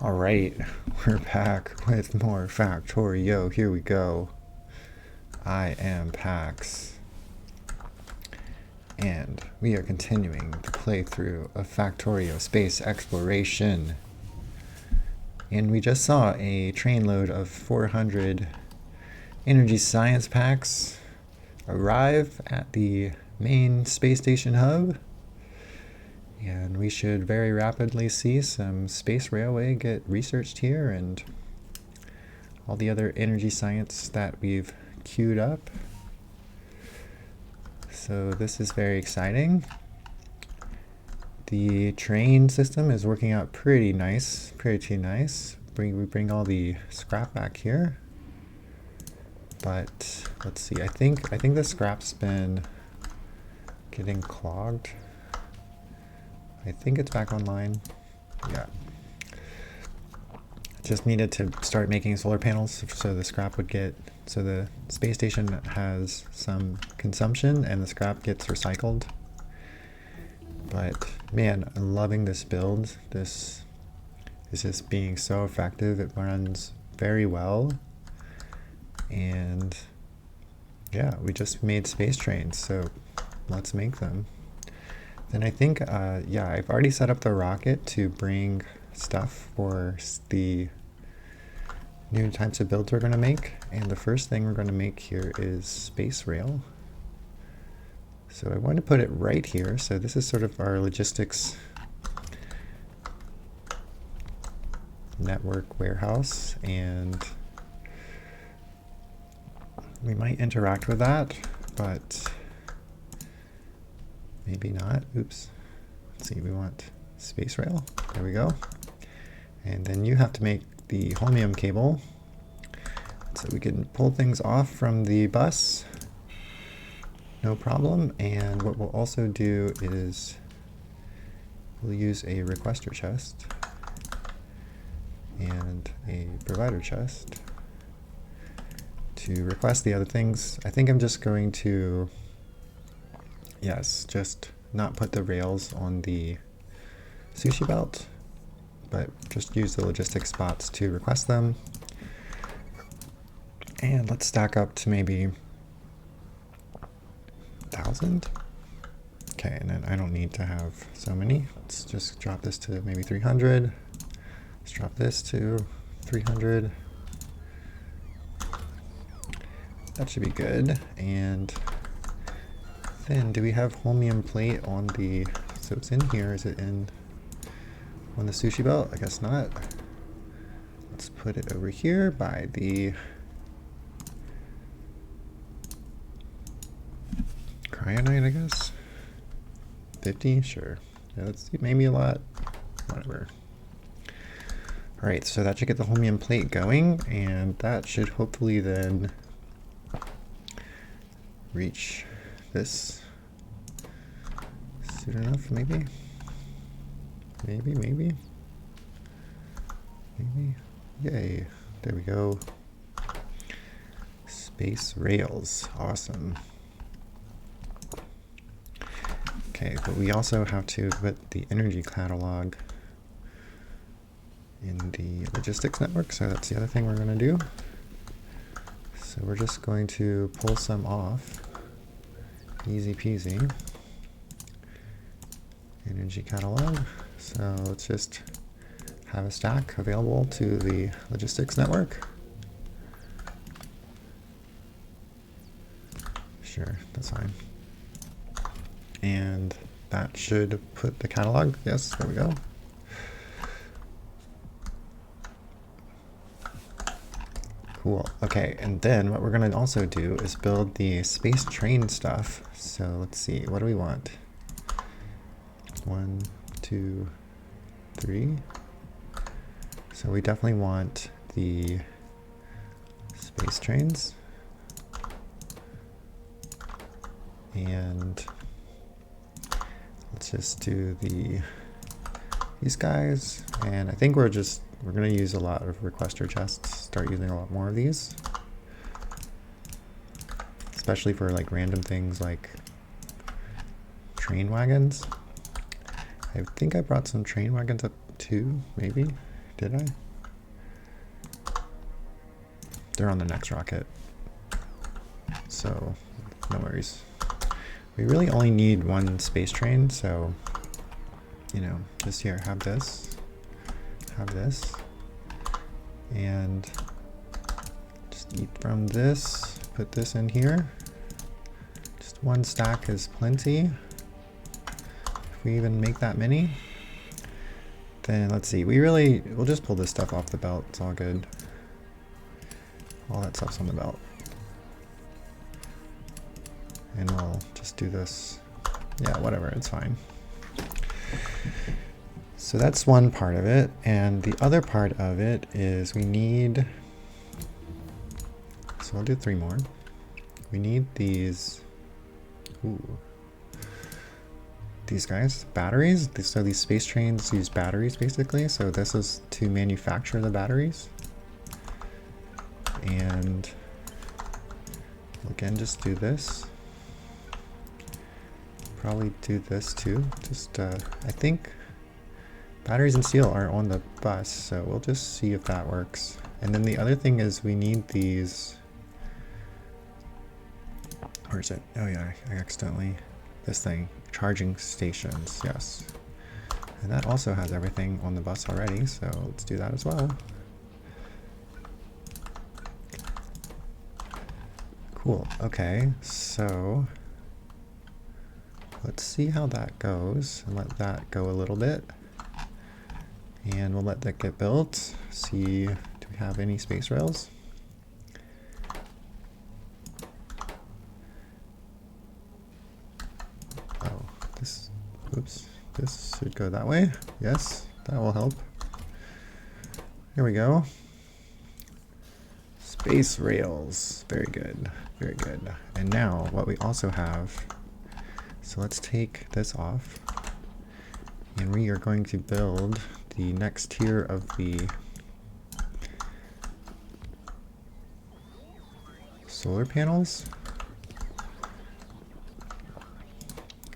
All right, we're back with more Factorio. Here we go. I am Pax, and we are continuing the playthrough of Factorio Space Exploration. And we just saw a trainload of 400 energy science packs arrive at the main space station hub. And we should very rapidly see some space railway get researched here and all the other energy science that we've queued up. So this is very exciting. The train system is working out pretty nice, pretty nice. We bring all the scrap back here. But let's see, I think the scrap's been getting clogged. I think it's back online. Yeah. Just needed to start making solar panels so the scrap would get, so the space station has some consumption and the scrap gets recycled. But man, I'm loving this build. This is just being so effective. It runs very well. And yeah, we just made space trains, so let's make them. Then I think, yeah, I've already set up the rocket to bring stuff for the new types of builds we're going to make. And the first thing we're going to make here is space rail. So I want to put it right here. So this is sort of our logistics network warehouse. And we might interact with that, but maybe not. Oops. Let's see, we want space rail. There we go. And then you have to make the holmium cable so we can pull things off from the bus. No problem. And what we'll also do is we'll use a requester chest and a provider chest to request the other things. I think I'm just going to, yes, just not put the rails on the sushi belt, but just use the logistics spots to request them. And let's stack up to maybe 1,000. Okay, and then I don't need to have so many. Let's just drop this to maybe 300. Let's drop this to 300. That should be good. And then do we have holmium plate on the, so it's in here, is it in on the sushi belt? I guess not. Let's put it over here by the cryonite, I guess. 50, sure. Yeah, that's maybe a lot, whatever. All right, so that should get the holmium plate going, and that should hopefully then reach this soon enough, maybe. Maybe. Yay. There we go. Space rails. Awesome. Okay, but we also have to put the energy catalog in the logistics network, so that's the other thing we're going to do. So we're just going to pull some off. Easy peasy. Energy catalog. So let's just have a stack available to the logistics network. Sure, that's fine. And that should put the catalog. Yes, there we go. Cool. Okay, and then what we're going to also do is build the space train stuff. So let's see, what do we want? 1, 2, 3. So we definitely want the space trains. And let's just do these guys. And I think we're going to use a lot of requester chests, start using a lot more of these. Especially for like random things like train wagons. I think I brought some train wagons up too, maybe. Did I? They're on the next rocket. So, no worries. We really only need one space train, so, you know, just here, have this, and just eat from this, put this in here. Just one stack is plenty. If we even make that many, then let's see, we'll just pull this stuff off the belt, it's all good. All that stuff's on the belt. And we'll just do this. Yeah, whatever, it's fine. So that's one part of it. And the other part of it is we need, so I'll do 3 more. We need these, these guys, batteries. So these space trains use batteries basically. So this is to manufacture the batteries. And again, just do this. Probably do this too. Just, I think batteries and steel are on the bus, so we'll just see if that works. And then the other thing is we need these, where is it? Oh yeah, I accidentally, this thing, charging stations, yes. And that also has everything on the bus already, so let's do that as well. Cool, okay, so let's see how that goes and let that go a little bit. And we'll let that get built. See, do we have any space rails? Oh, this, oops, this should go that way. Yes, that will help. Here we go. Space rails, very good, very good. And now what we also have, so let's take this off and we are going to build the next tier of the solar panels.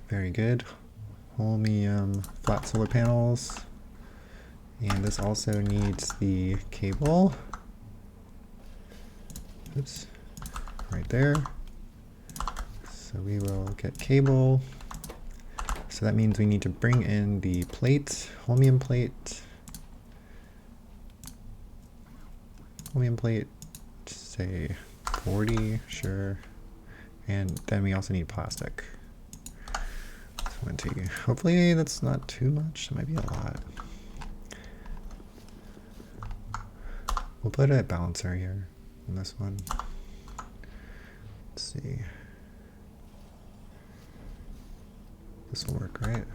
Very good. Holmium flat solar panels. And this also needs the cable. Oops, right there. So we will get cable. So that means we need to bring in the plate, holmium plate. Holmium plate, say 40, sure. And then we also need plastic. 20. Hopefully that's not too much. That might be a lot. We'll put a balancer here on this one. Let's see. This will work, right?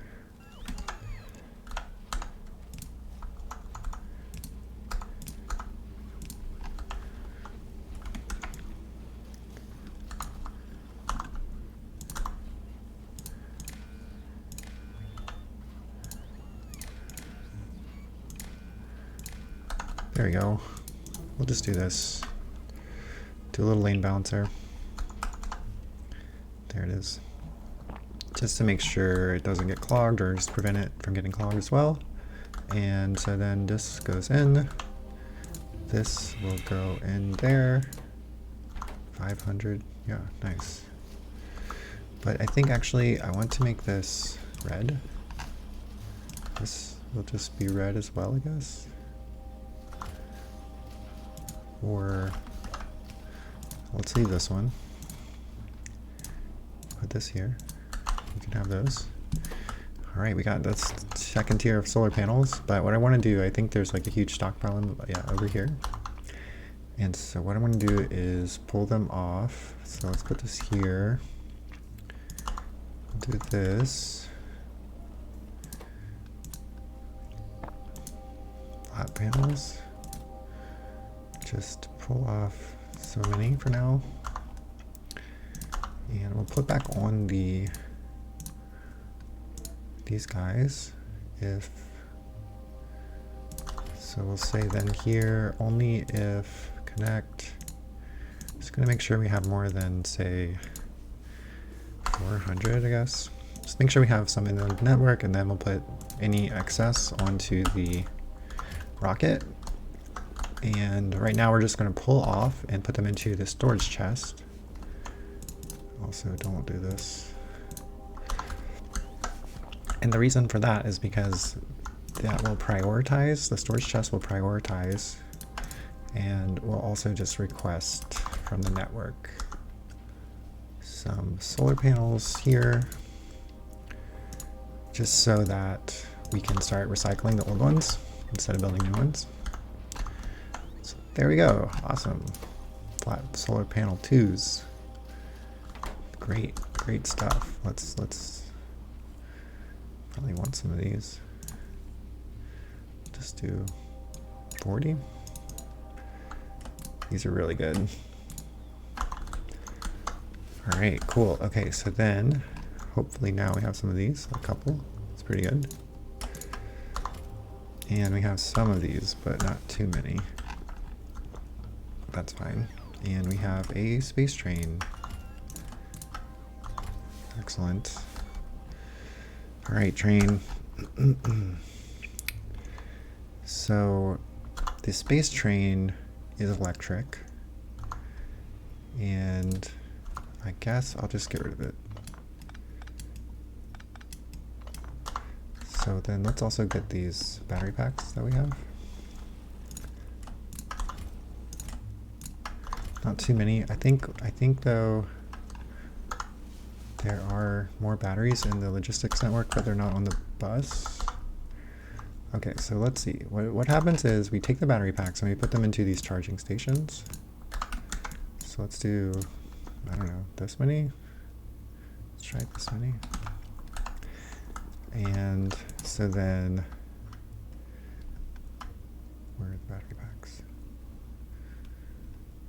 There we go. We'll just do this. Do a little lane balancer. There it is. Just to make sure it doesn't get clogged, or just prevent it from getting clogged as well. And so then this goes in. This will go in there. 500, yeah, nice. But I think actually I want to make this red. This will just be red as well, I guess. Or let's leave this one. Put this here. You can have those. All right, we got this second tier of solar panels. But what I want to do, I think there's like a huge stockpile, yeah, over here. And so what I'm going to do is pull them off. So let's put this here. Do this. Flat panels. Just pull off so many for now. And we'll put back on these guys if, so we'll say then here only if connect. Just gonna make sure we have more than say 400, I guess. Just make sure we have some in the network, and then we'll put any excess onto the rocket. And right now we're just going to pull off and put them into the storage chest. Also, don't do this. And the reason for that is because that will prioritize, the storage chest will prioritize, and we'll also just request from the network some solar panels here, just so that we can start recycling the old ones instead of building new ones. So there we go, awesome. Flat solar panel 2s. Great, great stuff. Let's probably want some of these. Just do 40. These are really good. All right, cool. Okay, so then hopefully now we have some of these, a couple. It's pretty good. And we have some of these, but not too many. That's fine. And we have a space train. Excellent. All right, train. So the space train is electric, and I guess I'll just get rid of it. So then let's also get these battery packs that we have. Not too many. I think though there are more batteries in the logistics network, but they're not on the bus. Okay, so let's see. What happens is we take the battery packs and we put them into these charging stations. So let's do, I don't know, this many? Let's try this many. And so then, where are the battery packs?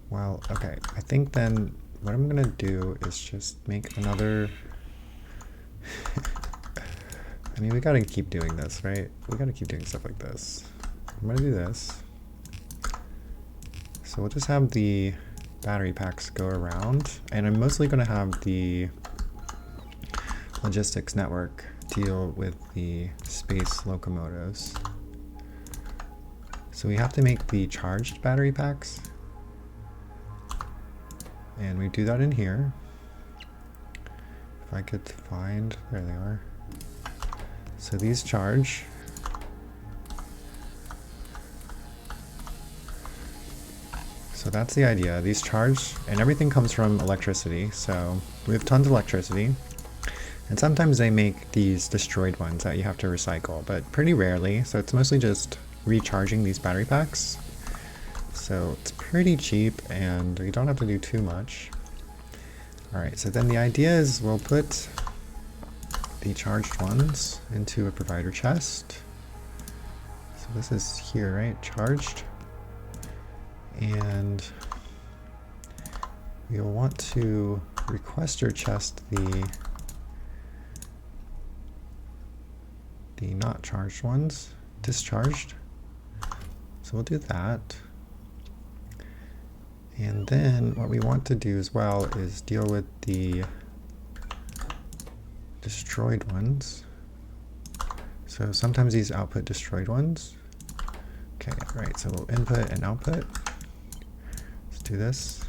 Well, okay, I think then what I'm gonna do is just make another, I mean, we gotta keep doing this, right? We gotta keep doing stuff like this. I'm gonna do this. So we'll just have the battery packs go around, and I'm mostly gonna have the logistics network deal with the space locomotives. So we have to make the charged battery packs. And we do that in here. If I could find, there they are. So these charge. So that's the idea. These charge, and everything comes from electricity. So we have tons of electricity. And sometimes they make these destroyed ones that you have to recycle, but pretty rarely. So it's mostly just recharging these battery packs. So it's pretty cheap and you don't have to do too much. Alright, so then the idea is we'll put the charged ones into a provider chest. So this is here, right? Charged. And you'll want to request or chest the not charged ones, discharged. So we'll do that. And then what we want to do as well is deal with the destroyed ones. So sometimes these output destroyed ones. Okay, right, so we'll input and output. Let's do this.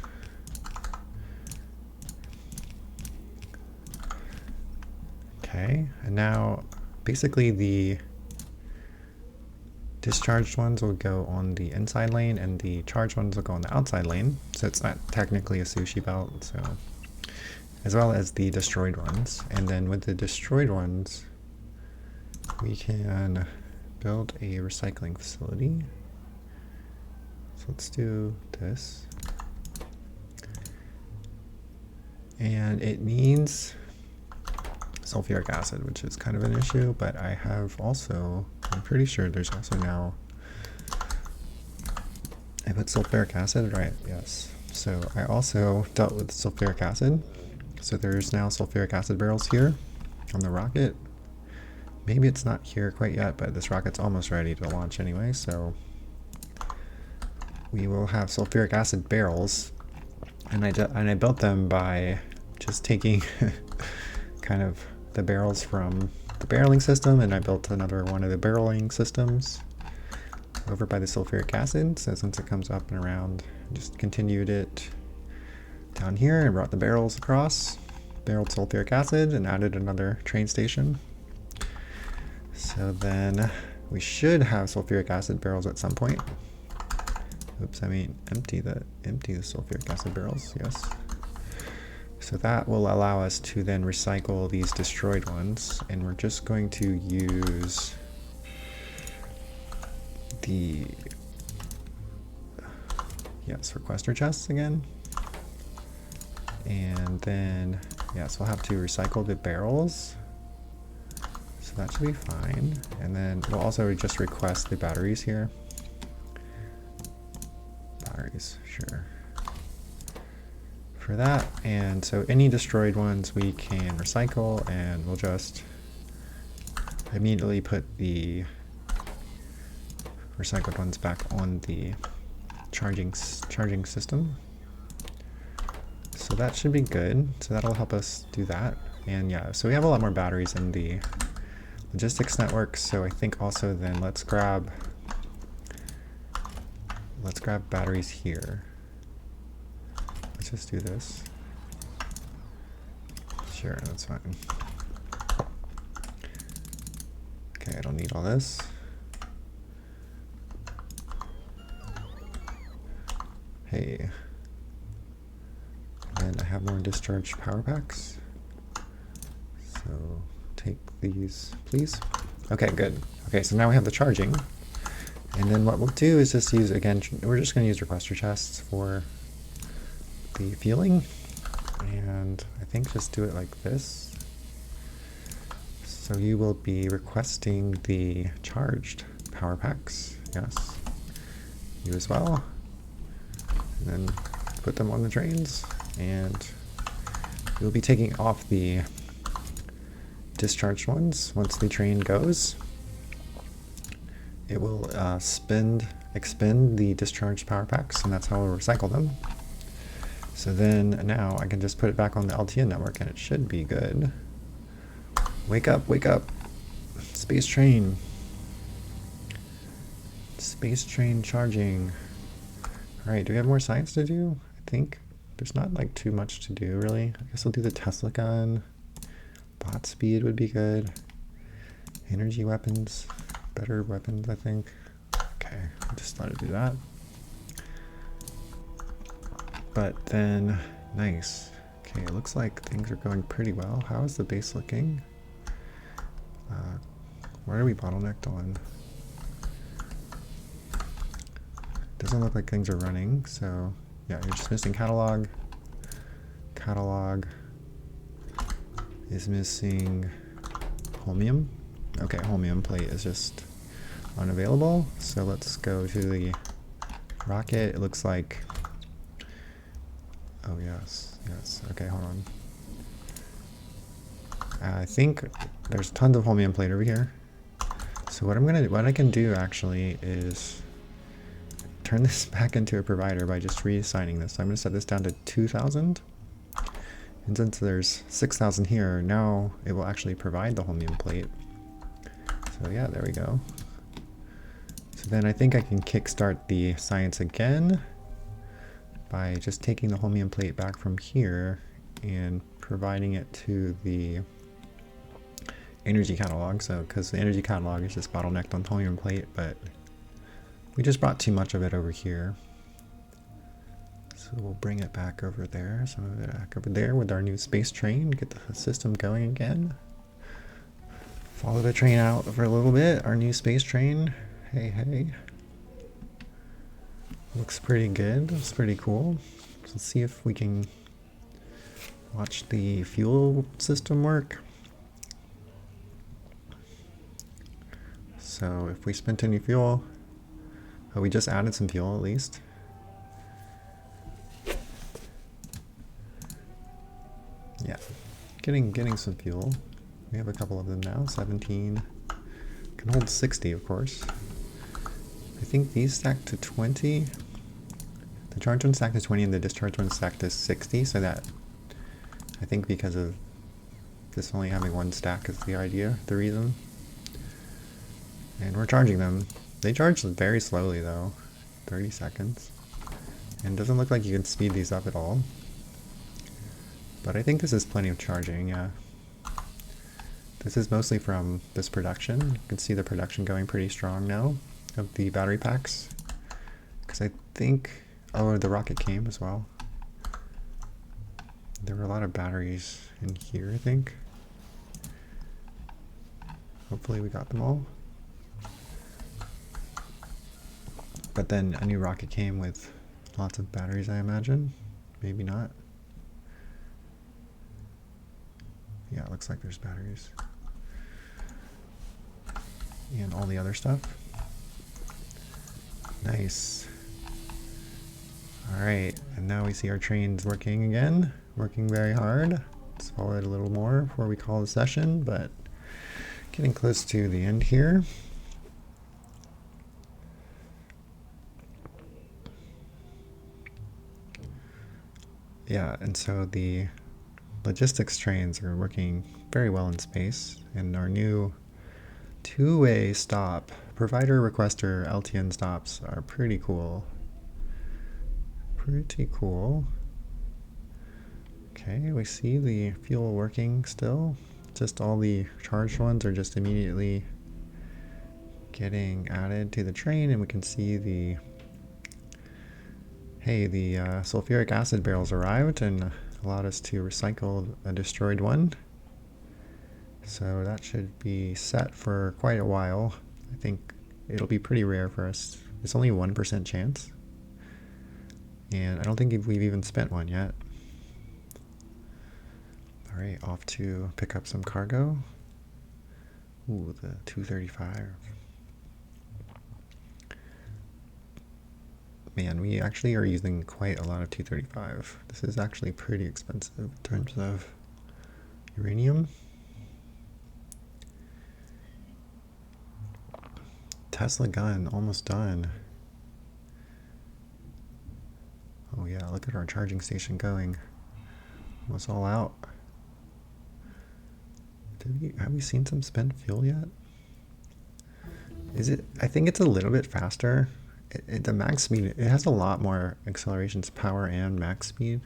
Okay, and now basically the discharged ones will go on the inside lane and the charged ones will go on the outside lane. So it's not technically a sushi belt, so as well as the destroyed ones. And then with the destroyed ones, we can build a recycling facility. So let's do this. And it needs sulfuric acid, which is kind of an issue, but I have also, I'm pretty sure there's also now, I put sulfuric acid, right? Yes. So I also dealt with sulfuric acid. So there's now sulfuric acid barrels here on the rocket. Maybe it's not here quite yet, but this rocket's almost ready to launch anyway, so we will have sulfuric acid barrels. And I built them by just taking kind of the barrels from the barreling system, and I built another one of the barreling systems. over by the sulfuric acid. So since it comes up and around, just continued it down here and brought the barrels across, barreled sulfuric acid, and added another train station. So then we should have sulfuric acid barrels at some point. Oops, I mean empty the sulfuric acid barrels, yes. So that will allow us to then recycle these destroyed ones, and we're just going to use the requester chests again. And then yes, we'll have to recycle the barrels. So that should be fine. And then we'll also just request the batteries here. Batteries, sure. For that, and so any destroyed ones we can recycle, and we'll just immediately put the recycled ones back on the charging system. So that should be good. So that'll help us do that. And yeah, so we have a lot more batteries in the logistics network. So I think also then let's grab batteries here. Let's just do this. Sure, that's fine. Okay, I don't need all this. Hey. And I have more discharge power packs. So take these, please. Okay, good. Okay, so now we have the charging. And then what we'll do is just use, again, we're just going to use requester chests for the fueling. And I think just do it like this. So you will be requesting the charged power packs. Yes. You as well. And then put them on the trains. And we'll be taking off the discharged ones once the train goes. It will expend the discharged power packs, and that's how we'll recycle them. So then now I can just put it back on the LTN network, and it should be good. Wake up, wake up. Space train. Space train charging. All right, do we have more science to do? I think there's not like too much to do really. I guess we'll do the Tesla gun. Bot speed would be good. Energy weapons. Better weapons, I think. Okay, I just thought I'd do that. But then, nice. Okay, it looks like things are going pretty well. How is the base looking? Where are we bottlenecked on? Doesn't look like things are running, so yeah, you're just missing catalog. Catalog is missing holmium. Okay, holmium plate is just unavailable. So let's go to the rocket. It looks like, oh yes, yes. Okay, hold on. I think there's tons of holmium plate over here. So what I can do actually is turn this back into a provider by just reassigning this. So I'm going to set this down to 2,000. And since there's 6,000 here, now it will actually provide the holmium plate. So yeah, there we go. So then I think I can kickstart the science again by just taking the holmium plate back from here and providing it to the energy catalog. So because the energy catalog is just bottlenecked on holmium plate, but we just brought too much of it over here. So we'll bring it back over there, some of it back over there with our new space train, get the system going again. Follow the train out for a little bit, our new space train. Hey, hey. Looks pretty good, looks pretty cool. So let's see if we can watch the fuel system work. So if we spent any fuel, oh, we just added some fuel at least. Yeah, getting some fuel. We have a couple of them now, 17. Can hold 60, of course. I think these stack to 20. The charge one stacked to 20 and the discharge one stacked to 60, so that, I think because of this only having one stack is the idea, the reason. And we're charging them. They charge very slowly though, 30 seconds. And it doesn't look like you can speed these up at all. But I think this is plenty of charging, yeah. This is mostly from this production. You can see the production going pretty strong now of the battery packs. Because I think, oh, the rocket came as well. There were a lot of batteries in here, I think. Hopefully we got them all. But then a new rocket came with lots of batteries, I imagine. Maybe not. Yeah, it looks like there's batteries. And all the other stuff. Nice. Alright, and now we see our trains working again. Working very hard. Let's follow it a little more before we call the session, but getting close to the end here. Yeah, and so the logistics trains are working very well in space, and our new two-way stop, provider requester LTN stops are pretty cool. Pretty cool. Okay, we see the fuel working still. Just all the charged ones are just immediately getting added to the train, and we can see the, hey, the sulfuric acid barrels arrived and allowed us to recycle a destroyed one. So that should be set for quite a while. I think it'll be pretty rare for us. It's only a 1% chance. And I don't think we've even spent one yet. Alright, off to pick up some cargo. Ooh, the 235. Man, we actually are using quite a lot of 235. This is actually pretty expensive in terms of uranium. Tesla gun, almost done. Oh yeah, look at our charging station going. Almost all out. Have we seen some spent fuel yet? Is it? I think it's a little bit faster. The max speed, it has a lot more accelerations, power and max speed.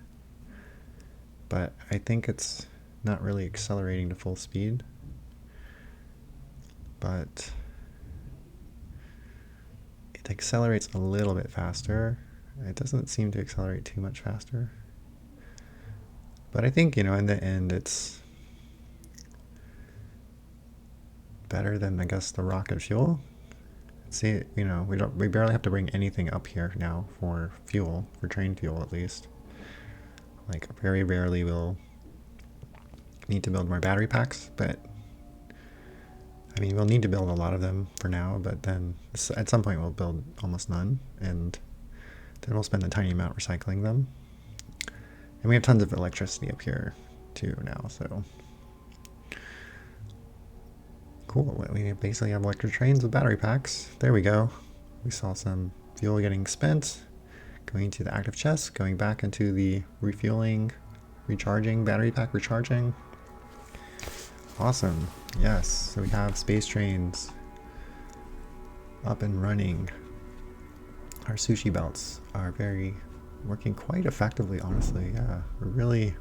But I think it's not really accelerating to full speed. But it accelerates a little bit faster. It doesn't seem to accelerate too much faster. But I think, you know, in the end, it's better than, I guess, the rocket fuel. See, you know, we barely have to bring anything up here now for fuel, for train fuel at least. Like, very rarely we'll need to build more battery packs, but I mean, we'll need to build a lot of them for now, but then at some point we'll build almost none, and then we'll spend a tiny amount recycling them. And we have tons of electricity up here too now, so cool. We basically have electric trains with battery packs. There we go. We saw some fuel getting spent, going to the active chest, going back into the refueling, recharging, battery pack recharging. Awesome. Yes, so we have space trains up and running. Our sushi belts are working quite effectively, honestly. Yeah, we're really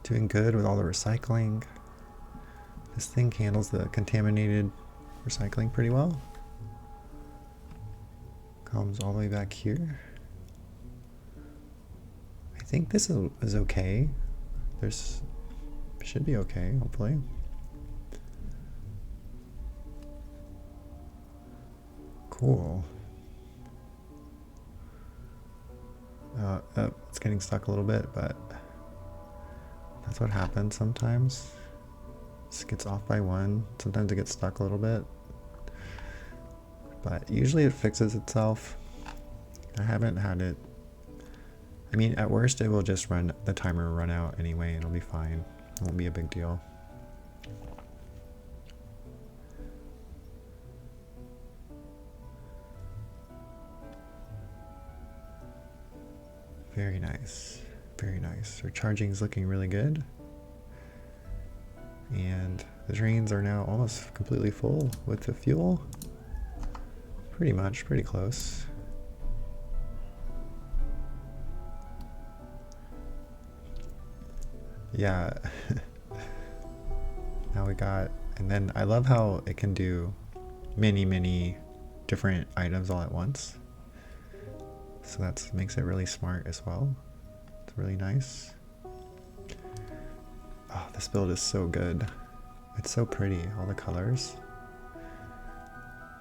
doing good with all the recycling. This thing handles the contaminated recycling pretty well. Comes all the way back here. I think this is okay. Should be okay, hopefully. Cool. It's getting stuck a little bit, but that's what happens sometimes. It gets off by one. Sometimes it gets stuck a little bit, but usually it fixes itself. I haven't had it. I mean, at worst, it will just the timer will run out anyway, and it'll be fine. It won't be a big deal. Very nice. Very nice. Our charging is looking really good. And the trains are now almost completely full with the fuel. Pretty much, pretty close. Yeah. Now we got, and then I love how it can do many different items all at once. So that makes it really smart as well. It's really nice. Oh, this build is so good. It's so pretty, all the colors.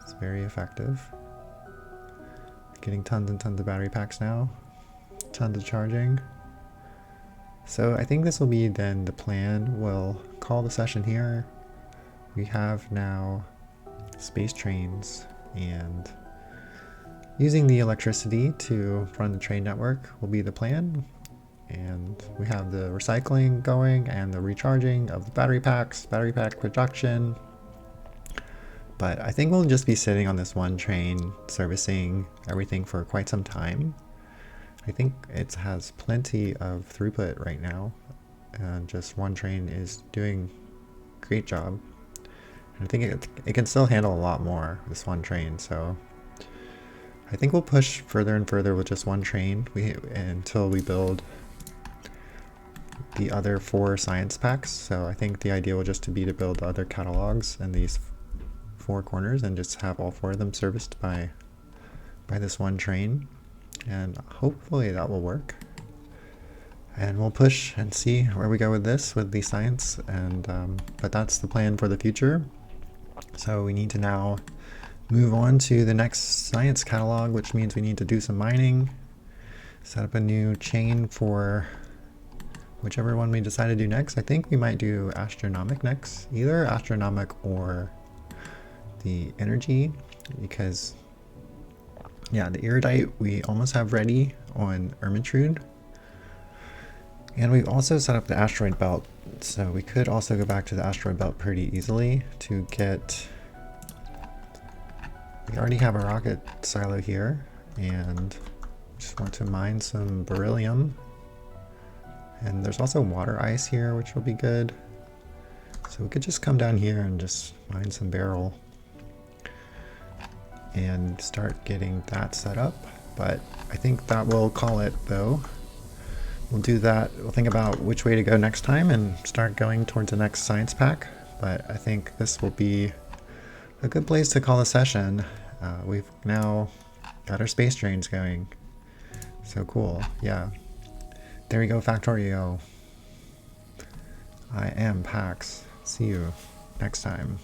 It's very effective. Getting tons and tons of battery packs now. Tons of charging. So I think this will be then the plan. We'll call the session here. We have now space trains, and using the electricity to run the train network will be the plan. And we have the recycling going and the recharging of the battery packs, battery pack production. But I think we'll just be sitting on this one train servicing everything for quite some time. I think it has plenty of throughput right now, and just one train is doing a great job. And I think it can still handle a lot more, this one train, so I think we'll push further and further with just one train until we build the other 4 science packs. So I think the idea will just be to build other catalogs in these 4 corners and just have all 4 of them serviced by this one train. And hopefully that will work. And we'll push and see where we go with this, with the science. And but that's the plan for the future. So we need to now move on to the next science catalog, which means we need to do some mining, set up a new chain for whichever one we decide to do next. I think we might do astronomic next, either astronomic or the energy, because yeah, the iridite we almost have ready on Ermintrude. And we've also set up the asteroid belt, so we could also go back to the asteroid belt pretty easily to get... We already have a rocket silo here, and just want to mine some beryllium. And there's also water ice here, which will be good. So we could just come down here and just mine some beryl and start getting that set up. But I think that will call it though. We'll do that. We'll think about which way to go next time and start going towards the next science pack. But I think this will be a good place to call a session. We've now got our space trains going. So cool. Yeah. There we go, Factorio. I am Pax. See you next time.